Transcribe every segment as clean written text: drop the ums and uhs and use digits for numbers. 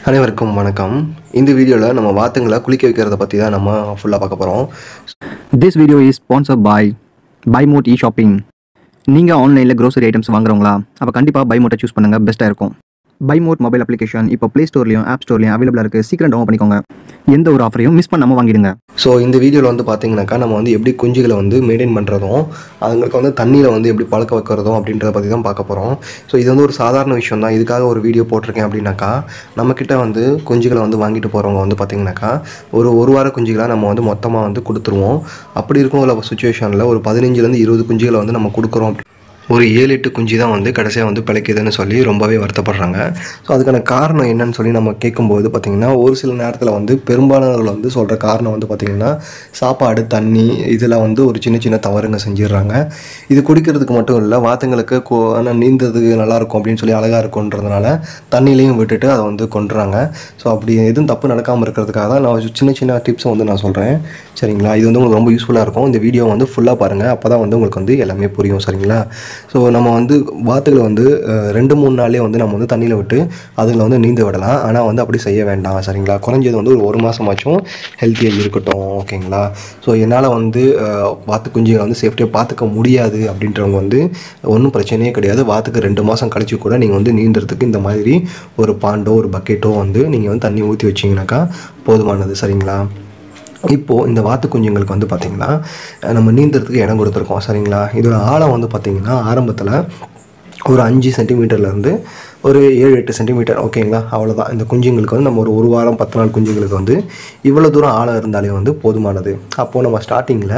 அனைவருக்கும் வணக்கம். இந்த வீடியோவில் நம்ம வாத்துங்களை குளிக்க வைக்கிறத பற்றி தான் நம்ம ஃபுல்லாக பார்க்க போகிறோம். This video is sponsored by BuyMote e-shopping. நீங்கள் ஆன்லைனில் க்ரோசரி ஐட்டம்ஸ் வாங்குறவங்களா? அப்போ கண்டிப்பாக BuyMote சூஸ் பண்ணுங்கள், பெஸ்ட்டாக இருக்கும். BuyMote மொபைல் அப்ளிகேஷன் இப்போ ப்ளே ஸ்டோர்லையும் ஆப் ஸ்டோர்லையும் அவைலபிளாக இருக்குது. சீக்கிரம் டவுன்லோட் பண்ணிக்கோங்க. எந்த ஒரு ஆஃபரையும் மிஸ் பண்ணாமல் வாங்கிடுங்க. ஸோ இந்த வீடியோவில் வந்து பார்த்தீங்கன்னாக்கா நம்ம வந்து எப்படி குஞ்சுகளை வந்து மெயின்டைன் பண்ணுறதும் அதுங்களுக்கு வந்து தண்ணியில் வந்து எப்படி பழக்க வைக்கிறதும் அப்படின்றத பற்றி தான் பார்க்க போகிறோம். ஸோ இது வந்து ஒரு சாதாரண விஷயம் தான். இதுக்காக ஒரு வீடியோ போட்டிருக்கேன் அப்படின்னாக்கா, நம்மக்கிட்ட வந்து குஞ்சுகளை வந்து வாங்கிட்டு போகிறவங்க வந்து பார்த்திங்கனாக்கா ஒரு வார குஞ்சுகளை நம்ம வந்து மொத்தமாக வந்து கொடுத்துருவோம். அப்படி இருக்கும் சுச்சுவேஷனில் ஒரு 15 20 குஞ்சுகளை வந்து நம்ம கொடுக்குறோம். ஒரு 7-8 குஞ்சு தான் வந்து கடைசியாக வந்து பிழைக்குதுன்னு சொல்லி ரொம்பவே வருத்தப்படுறாங்க. ஸோ அதுக்கான காரணம் என்னன்னு சொல்லி நம்ம கேட்கும்போது பார்த்திங்கன்னா, ஒரு சில நேரத்தில் வந்து பெரும்பாலானவர்கள் வந்து சொல்கிற காரணம் வந்து பார்த்திங்கன்னா, சாப்பாடு தண்ணி இதில் வந்து ஒரு சின்ன சின்ன தவறுங்க செஞ்சிடுறாங்க. இது குடிக்கிறதுக்கு மட்டும் இல்லை, வாத்துங்களுக்கு ஆனால் நீந்ததுக்கு நல்லாயிருக்கும் அப்படின்னு சொல்லி அழகாக இருக்குன்றதுனால தண்ணியிலையும் விட்டுட்டு அதை வந்து கொண்டுறாங்க. ஸோ அப்படி எதுவும் தப்பு நடக்காமல் இருக்கிறதுக்காக தான் நான் சின்ன சின்ன டிப்ஸை வந்து நான் சொல்கிறேன். சரிங்களா? இது வந்து உங்களுக்கு ரொம்ப யூஸ்ஃபுல்லாக இருக்கும். இந்த வீடியோ வந்து ஃபுல்லாக பாருங்கள், அப்போ தான் வந்து உங்களுக்கு வந்து எல்லாமே புரியும். சரிங்களா? ஸோ நம்ம வந்து வாத்துகளை வந்து 2-3 நாள்லேயே வந்து நம்ம வந்து தண்ணியில் விட்டு அதுங்களை வந்து நீந்த விடலாம். ஆனால் வந்து அப்படி செய்ய வேண்டாம். சரிங்களா? குறைஞ்சது வந்து ஒரு மாதமாச்சும் ஹெல்த்தியாக இருக்கட்டும். ஓகேங்களா? ஸோ என்னால் வந்து வாத்து குஞ்சுகளை வந்து சேஃப்டியாக பார்த்துக்க முடியாது அப்படின்றவங்க வந்து ஒன்றும் பிரச்சனையே கிடையாது. வாத்துக்கு 2 மாதம் கழிச்சு கூட நீங்கள் வந்து நீந்துறதுக்கு இந்த மாதிரி ஒரு பாண்டோ ஒரு பக்கெட்டோ வந்து நீங்கள் வந்து தண்ணி ஊற்றி வச்சிங்கனாக்கா போதுமானது. சரிங்களா? இப்போது இந்த வாத்து குஞ்சுங்களுக்கு வந்து பார்த்திங்கன்னா நம்ம நீந்துறதுக்கு இடம் கொடுத்துருக்கோம். சரிங்களா? இதோட ஆழம் வந்து பார்த்திங்கன்னா ஆரம்பத்தில் ஒரு 5 சென்டிமீட்டர்லேருந்து ஒரு 7-8 சென்டிமீட்டர். ஓகேங்களா? அவ்வளோதான். இந்த குஞ்சுங்களுக்கு வந்து நம்ம ஒரு வாரம் 10 நாள் குஞ்சுங்களுக்கு வந்து இவ்வளோ தூரம் ஆழம் இருந்தாலே வந்து போதுமானது. அப்போது நம்ம ஸ்டார்டிங்கில்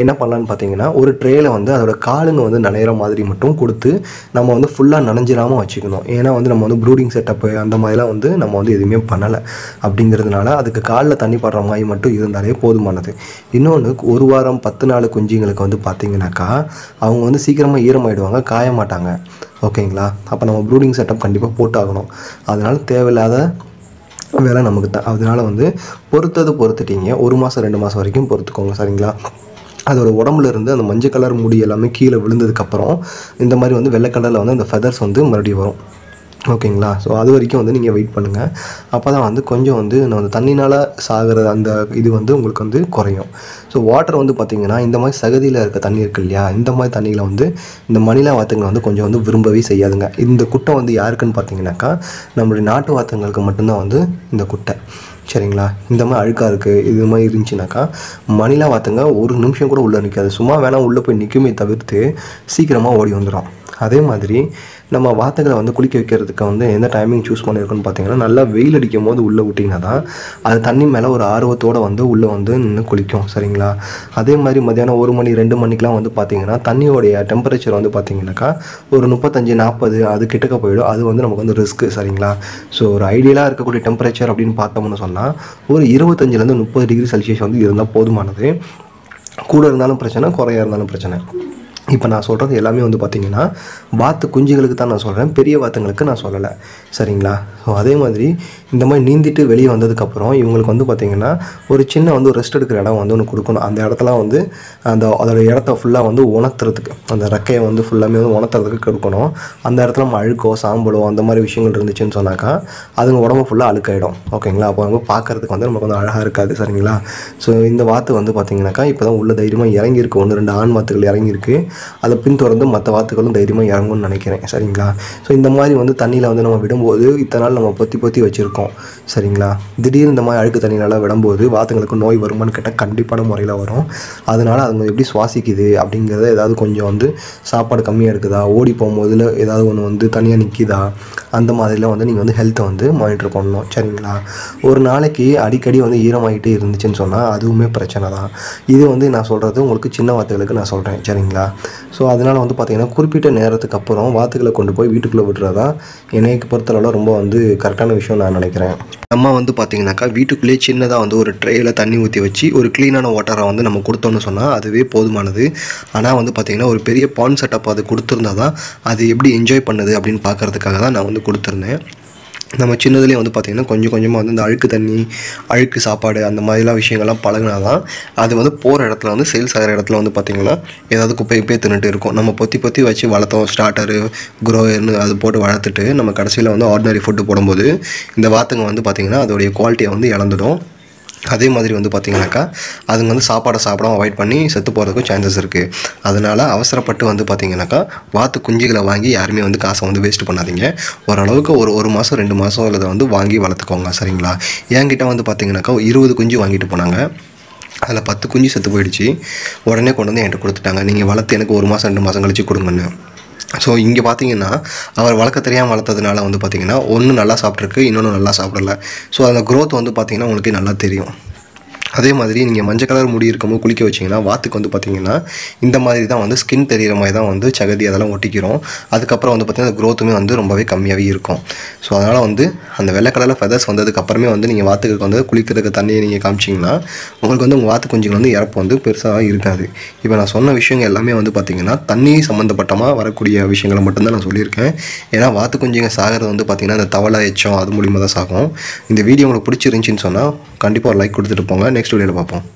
என்ன பண்ணலான்னு பார்த்தீங்கன்னா, ஒரு ட்ரேயில் வந்து அதோட காலுங்க வந்து நனைகிற மாதிரி மட்டும் கொடுத்து நம்ம வந்து ஃபுல்லாக நனைஞ்சிடாமல் வச்சுக்கணும். ஏன்னா வந்து நம்ம வந்து ப்ரூடிங் செட்டப்பு அந்த மாதிரிலாம் வந்து நம்ம வந்து எதுவுமே பண்ணலை. அப்படிங்கிறதுனால அதுக்கு காலில் தண்ணி படுற மாதிரி மட்டும் இருந்தாலே போதுமானது. இன்னொன்று, ஒரு வாரம் 10 நாள் குஞ்சுங்களுக்கு வந்து பார்த்திங்கனாக்கா அவங்க வந்து சீக்கிரமாக ஈரமாயிடுவாங்க, காய மாட்டாங்க. ஓகேங்களா? அப்போ நம்ம ப்ரூடிங் செட்டப் கண்டிப்பாக போட்டாகணும். அதனால் தேவையில்லாத வேலை நமக்கு தான். அதனால் வந்து பொறுத்துட்டீங்க. 1 மாதம் 2 மாதம் வரைக்கும் பொறுத்துக்கோங்க. சரிங்களா? அதோட உடம்புல இருந்து அந்த மஞ்சள் கலர் முடி எல்லாமே கீழே விழுந்ததுக்கப்புறம் இந்த மாதிரி வந்து வெள்ளை கலரில் வந்து அந்த ஃபெதர்ஸ் வந்து மறுபடியும் வரும். ஓகேங்களா? ஸோ அது வரைக்கும் வந்து நீங்கள் வெயிட் பண்ணுங்கள். அப்போ தான் வந்து கொஞ்சம் வந்து அந்த தண்ணினால் சாகிற அந்த இது வந்து உங்களுக்கு வந்து குறையும். ஸோ வாட்டர் வந்து பார்த்திங்கன்னா இந்த மாதிரி சகதியில் இருக்க தண்ணி இருக்குது இல்லையா, இந்த மாதிரி தண்ணியில் வந்து இந்த மணிலா வாத்துங்களை வந்து கொஞ்சம் வந்து விரும்பவே செய்யாதுங்க. இந்த குட்டை வந்து யாருக்குன்னு பார்த்தீங்கன்னாக்கா நம்மளுடைய நாட்டு வாத்துங்களுக்கு மட்டும்தான் வந்து இந்த குட்டை. சரிங்களா? இந்த மாதிரி அழுக்காக இருக்குது இது மாதிரி இருந்துச்சுனாக்கா மணிலா வாத்துங்க ஒரு நிமிஷம் கூட உள்ளே நிற்காது. சும்மா வேணால் உள்ளே போய் நிற்குமே தவிர்த்து சீக்கிரமாக ஓடி வந்துடும். அதே மாதிரி நம்ம வாத்துகளை வந்து குளிக்க வைக்கிறதுக்கு வந்து எந்த டைமிங் சூஸ் பண்ணியிருக்கோன்னு பார்த்தீங்கன்னா, நல்லா வெயில் அடிக்கும் போது உள்ளே விட்டிங்கன்னா தான் அது தண்ணி மேலே ஒரு ஆர்வத்தோடு வந்து உள்ளே வந்து நின்று குளிக்கும். சரிங்களா? அதே மாதிரி மத்தியானம் 1 மணி 2 மணிக்கெலாம் வந்து பார்த்திங்கன்னா தண்ணியோடைய டெம்பரேச்சர் வந்து பார்த்திங்கனாக்கா ஒரு 35-40 அது கிட்டக்க போயிடும். அது வந்து நமக்கு வந்து ரிஸ்க்கு. சரிங்களா? ஸோ ஒரு ஐடியலாக இருக்கக்கூடிய டெம்பரேச்சர் அப்படின்னு பார்த்தோம்னு சொன்னால் ஒரு 25-30 டிகிரி செல்சியஸ் வந்து இருந்தால் போதுமானது. கூட இருந்தாலும் பிரச்சனை, குறையாக இருந்தாலும் பிரச்சனை. இப்போ நான் சொல்கிறது எல்லாமே வந்து பார்த்திங்கன்னா வாத்து குஞ்சுகளுக்கு தான் நான் சொல்கிறேன், பெரிய வாத்துங்களுக்கு நான் சொல்லலை. சரிங்களா? ஸோ அதே மாதிரி இந்த மாதிரி நீந்திட்டு வெளியே வந்ததுக்கப்புறம் இவங்களுக்கு வந்து பார்த்திங்கன்னா ஒரு சின்ன வந்து ரெஸ்ட் எடுக்கிற இடம் வந்து ஒன்று கொடுக்கணும். அந்த இடத்துல வந்து அதோட இடத்த ஃபுல்லாக வந்து உணர்த்துறதுக்கு, அந்த ரெக்கையை வந்து ஃபுல்லாமே வந்து உணர்த்துறதுக்கு கொடுக்கணும். அந்த இடத்துல நம்ம அழுக்கோ சாம்பலோ அந்த மாதிரி விஷயங்கள் இருந்துச்சுன்னு சொன்னாக்கா அதுங்க உடம்பு ஃபுல்லாக அழுக்காயிடும். ஓகேங்களா? அப்போ வந்து பார்க்குறதுக்கு வந்து நமக்கு வந்து அழகாக இருக்காது. சரிங்களா? ஸோ இந்த வாத்து வந்து பார்த்திங்கனாக்கா இப்போ தான் உள்ள தைரியமாக இறங்கியிருக்கு. 1-2 ஆண் வாத்துகள் இறங்கியிருக்கு. அதை பின்தொடர்ந்து மற்ற வாத்துகளும் தைரியமாக இறங்கும்னு நினைக்கிறேன். சரிங்களா? ஸோ இந்த மாதிரி வந்து தண்ணியில் வந்து நம்ம விடும்போது இத்தனை நாள் நம்ம பொத்தி வச்சுருக்கோம். சரிங்களா? திடீர்னு இந்த மாதிரி அழுக்கு தண்ணியினால் விடும்போது வாத்துங்களுக்கு நோய் வருமானு கேட்டால் கண்டிப்பான முறையில் வரும். அதனால் அதுங்க எப்படி சுவாசிக்குது அப்படிங்கிறத ஏதாவது கொஞ்சம் வந்து சாப்பாடு கம்மியாக இருக்குதா, ஓடி போகும்போதில் ஏதாவது ஒன்று வந்து தனியாக நிற்கிதா, அந்த மாதிரிலாம் வந்து நீங்கள் வந்து ஹெல்த்தை வந்து மானிட்டர் பண்ணணும். சரிங்களா? ஒரு நாளைக்கு அடிக்கடி வந்து ஈரமாகிட்டே இருந்துச்சுன்னு சொன்னால் அதுவுமே பிரச்சனை தான். இது வந்து நான் சொல்கிறது உங்களுக்கு சின்ன வாத்துகளுக்கு நான் சொல்கிறேன். சரிங்களா? ஸோ அதனால் வந்து பார்த்திங்கன்னா குறிப்பிட்ட நேரத்துக்கு அப்புறம் வாத்துக்களை கொண்டு போய் வீட்டுக்குள்ளே விட்டுறதா எனக்கு பொறுத்தளவில் ரொம்ப வந்து கரெக்டான விஷயம் நான் நினைக்கிறேன். நம்ம வந்து பார்த்திங்கனாக்கா வீட்டுக்குள்ளேயே சின்னதாக வந்து ஒரு ட்ரேயில் தண்ணி ஊற்றி வச்சு ஒரு க்ளீனான வாட்டரை வந்து நம்ம கொடுத்தோன்னு சொன்னால் அதுவே போதுமானது. ஆனால் வந்து பார்த்திங்கன்னா ஒரு பெரிய பாண்ட் செட்டப் அது கொடுத்துருந்தா தான் அது எப்படி என்ஜாய் பண்ணுது அப்படின்னு பார்க்குறதுக்காக தான் நான் வந்து கொடுத்துருந்தேன். நம்ம சின்னதுலேயே வந்து பார்த்திங்கன்னா கொஞ்சம் கொஞ்சமாக வந்து இந்த அழுக்கு தண்ணி, அழுக்கு சாப்பாடு அந்த மாதிரிலாம் விஷயங்கள்லாம் பழகினா தான் அது வந்து போகிற இடத்துல வந்து சேல்ஸ் ஆகிற இடத்துல வந்து பார்த்திங்கன்னா ஏதாவது குப்பையை தின்னுட்டு இருக்கும். நம்ம பொத்தி வச்சு வளர்த்தோம், ஸ்டார்டரு குரோயர்னு அது போட்டு வளர்த்துட்டு நம்ம கடைசியில் வந்து ஆர்டினரி ஃபுட்டு போடும்போது இந்த வாத்துங்க வந்து பார்த்திங்கன்னா அதோடைய குவாலிட்டியை வந்து இழந்துடும். அதே மாதிரி வந்து பார்த்திங்கனாக்கா அதுங்க வந்து சாப்பாடை சாப்பிடாம அவாய்ட் பண்ணி செத்து போகிறதுக்கும் சான்சஸ் இருக்குது. அதனால் அவசரப்பட்டு வந்து பார்த்திங்கனாக்கா வாத்து குஞ்சுகளை வாங்கி யாருமே வந்து காசை வந்து வேஸ்ட் பண்ணாதீங்க. ஓரளவுக்கு ஒரு மாதம் 2 மாதம் உள்ளதை வந்து வாங்கி வளர்த்துக்கோங்க, சரிங்களா? என்கிட்ட வந்து பார்த்திங்கனாக்கா 20 குஞ்சு வாங்கிட்டு போனாங்க. அதில் 10 குஞ்சு செத்து போயிடுச்சு. உடனே கொண்டு வந்து என்கிட்ட கொடுத்துட்டாங்க, நீங்கள் வளர்த்து எனக்கு 1 மாதம் 2 மாதம் கழிச்சு கொடுங்கன்னு. ஸோ இங்கே பார்த்தீங்கன்னா அவர் வளர்க்க தெரியாமல் வளர்த்ததுனால வந்து பார்த்திங்கன்னா ஒன்று நல்லா சாப்பிட்ருக்கு, இன்னொன்று நல்லா சாப்பிடல. ஸோ அந்த க்ரோத் வந்து பார்த்திங்கன்னா உங்களுக்கு நல்லா தெரியும். அதே மாதிரி நீங்கள் மஞ்சள் கலர் முடி இருக்கும்போது குளிக்க வச்சிங்கன்னா வாத்துக்கு வந்து பார்த்திங்கன்னா இந்த மாதிரி தான் வந்து ஸ்கின் தெரிகிற மாதிரி தான் வந்து சகதி அதெல்லாம் ஒட்டிக்கிறோம். அதுக்கப்புறம் வந்து பார்த்திங்கன்னா அந்த க்ரோத்துமே வந்து ரொம்பவே கம்மியாகவே இருக்கும். ஸோ அதனால் வந்து அந்த வெள்ளை கலரில் ஃபெதர்ஸ் வந்ததுக்கப்புறமே வந்து நீங்கள் வாத்துக்கு வந்து குளிக்கிறதுக்கு தண்ணியை நீங்கள் காமிச்சிங்கன்னா உங்களுக்கு வந்து உங்கள் வாத்து குஞ்சுகள் வந்து இறப்பு வந்து பெருசாக இருக்காது. இப்போ நான் சொன்ன விஷயங்கள் எல்லாமே வந்து பார்த்திங்கன்னா தண்ணி சம்மந்தப்பட்டமாக வரக்கூடிய விஷயங்களை மட்டும்தான் நான் சொல்லியிருக்கேன். ஏன்னா வாத்து குஞ்சுங்க சாகிறது வந்து பார்த்திங்கன்னா அந்த தவளை எச்சம் அது மூலிமா தான் சாகும். இந்த வீடியோ உங்களுக்கு பிடிச்சிருந்துச்சின்னு சொன்னால் கண்டிப்பாக ஒரு லைக் கொடுத்துட்டு போங்க. நெக்ஸ்ட் வீடியோவில் பார்ப்போம்.